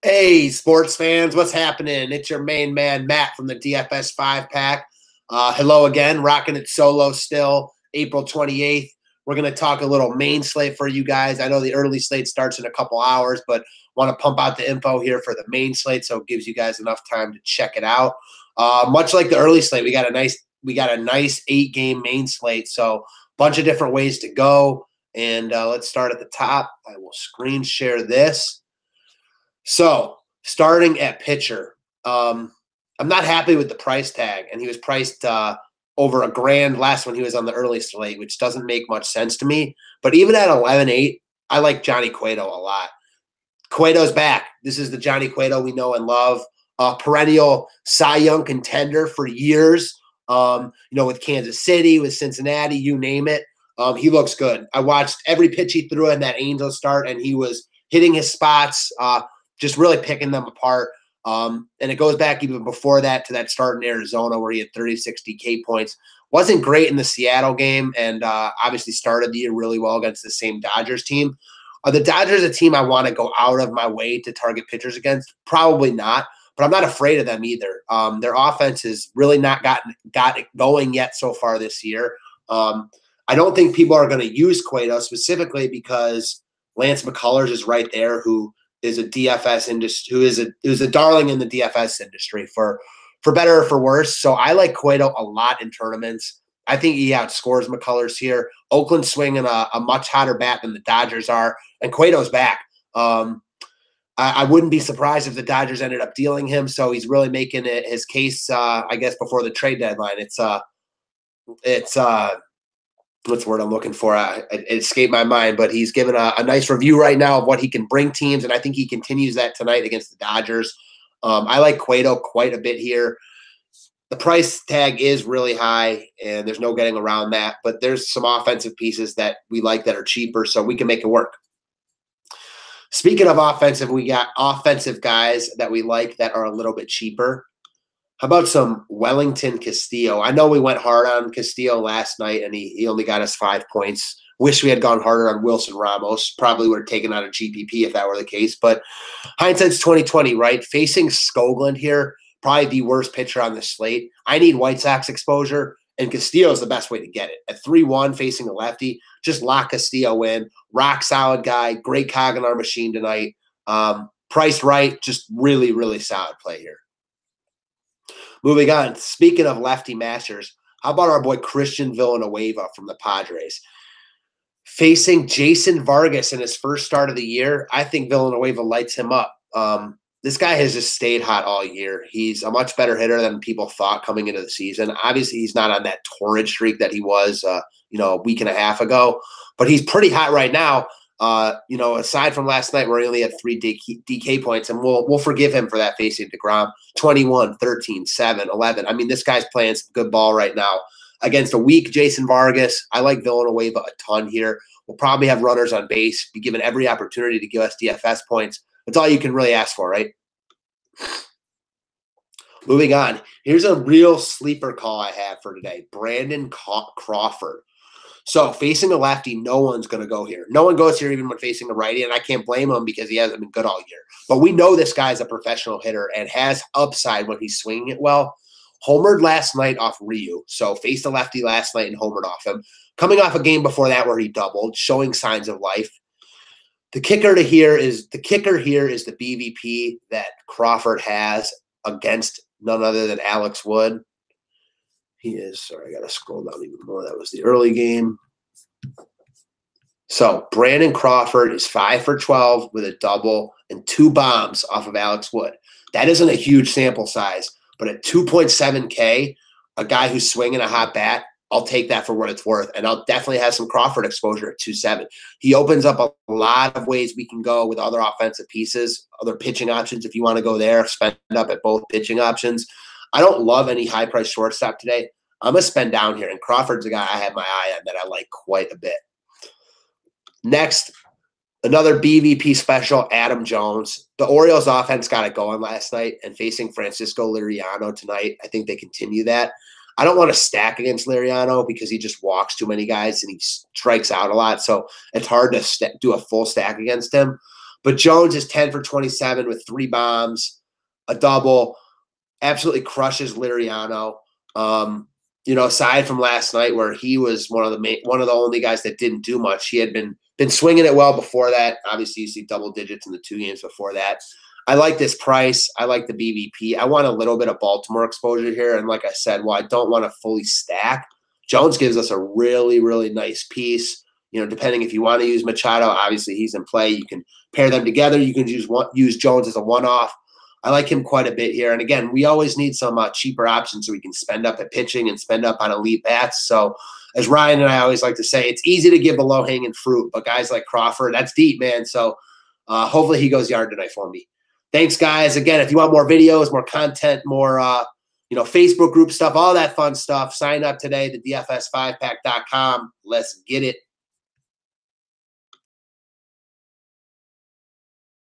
Hey, sports fans, what's happening? It's your main man, Matt, from the DFS 5-pack. Hello again, rocking it solo still, April 28th. We're going to talk a little main slate for you guys. I know the early slate starts in a couple hours, but want to pump out the info here for the main slate so it gives you guys enough time to check it out. Much like the early slate, we got a nice 8-game main slate, so a bunch of different ways to go. And let's start at the top. I will screen share this. So, starting at pitcher, I'm not happy with the price tag, and he was priced over $1,000 last when he was on the early slate, which doesn't make much sense to me. But even at 11.8, I like Johnny Cueto a lot. Cueto's back. This is the Johnny Cueto we know and love. Perennial Cy Young contender for years. With Kansas City, with Cincinnati, you name it. He looks good. I watched every pitch he threw in that Angels start, and he was hitting his spots. Just really picking them apart. And it goes back even before that to that start in Arizona where he had 36 DK points. Wasn't great in the Seattle game and obviously started the year really well against the same Dodgers team. Are the Dodgers a team I want to go out of my way to target pitchers against? Probably not, but I'm not afraid of them either. Their offense has really not got it going yet so far this year. I don't think people are going to use Cueto specifically because Lance McCullers is right there, who is a DFS industry, who's a darling in the DFS industry for better or for worse. So I like Cueto a lot in tournaments. I think he outscores McCullers here. Oakland's swinging a much hotter bat than the Dodgers are, and Cueto's back. I wouldn't be surprised if the Dodgers ended up dealing him. So he's really making it his case, I guess, before the trade deadline. It's what's the word I'm looking for? It escaped my mind, but he's given a nice review right now of what he can bring teams, and I think he continues that tonight against the Dodgers. I like Cueto quite a bit here. The price tag is really high, and there's no getting around that, but there's some offensive pieces that we like that are cheaper, so we can make it work. Speaking of offensive, we got offensive guys that we like that are a little bit cheaper. How about some Welington Castillo? I know we went hard on Castillo last night, and he only got us 5 points. Wish we had gone harder on Wilson Ramos. Probably would have taken out a GPP if that were the case. But hindsight's 2020, right? Facing Skoglund here, probably the worst pitcher on the slate. I need White Sox exposure, and Castillo is the best way to get it. At 3-1 facing a lefty, just lock Castillo in. Rock solid guy, great cog in our machine tonight. Priced right, just really, really solid play here. Moving on, speaking of lefty masters, how about our boy Christian Villanueva from the Padres? Facing Jason Vargas in his first start of the year, I think Villanueva lights him up. This guy has just stayed hot all year. He's a much better hitter than people thought coming into the season. Obviously, he's not on that torrid streak that he was, a week and a half ago, but he's pretty hot right now. Aside from last night where he only had 3 DK points, and we'll forgive him for that facing DeGrom, 21, 13, 7, 11. I mean, this guy's playing some good ball right now against a weak Jason Vargas. I like Villanueva a ton here. We'll probably have runners on base, be given every opportunity to give us DFS points. That's all you can really ask for, right? Moving on. Here's a real sleeper call I have for today. Brandon Crawford. So facing a lefty, no one's going to go here. No one goes here even when facing a righty, and I can't blame him because he hasn't been good all year. But we know this guy's a professional hitter and has upside when he's swinging it well. Homered last night off Ryu. So faced a lefty last night and homered off him. Coming off a game before that where he doubled, showing signs of life. The kicker here is the BVP that Crawford has against none other than Alex Wood. I got to scroll down even more. That was the early game. So Brandon Crawford is 5 for 12 with a double and 2 bombs off of Alex Wood. That isn't a huge sample size, but at 2.7K, a guy who's swinging a hot bat, I'll take that for what it's worth, and I'll definitely have some Crawford exposure at 2.7. He opens up a lot of ways we can go with other offensive pieces, other pitching options if you want to go there, spend up at both pitching options. I don't love any high-priced shortstop today. I'm going to spend down here, and Crawford's a guy I have my eye on that I like quite a bit. Next, another BVP special, Adam Jones. The Orioles offense got it going last night, and facing Francisco Liriano tonight, I think they continue that. I don't want to stack against Liriano because he just walks too many guys and he strikes out a lot, so it's hard to do a full stack against him. But Jones is 10 for 27 with 3 bombs, a double, absolutely crushes Liriano. Aside from last night where he was one of the only guys that didn't do much, he had been swinging it well before that. Obviously, you see double digits in the 2 games before that. I like this price. I like the BVP. I want a little bit of Baltimore exposure here. And like I said, while I don't want to fully stack, Jones gives us a really, really nice piece. Depending if you want to use Machado, obviously he's in play. You can pair them together. You can use Jones as a one-off. I like him quite a bit here. And again, we always need some cheaper options so we can spend up at pitching and spend up on elite bats. So as Ryan and I always like to say, it's easy to give the low-hanging fruit, but guys like Crawford, that's deep, man. So hopefully he goes yard tonight for me. Thanks, guys. Again, if you want more videos, more content, more Facebook group stuff, all that fun stuff, sign up today to DFS5pack.com. Let's get it.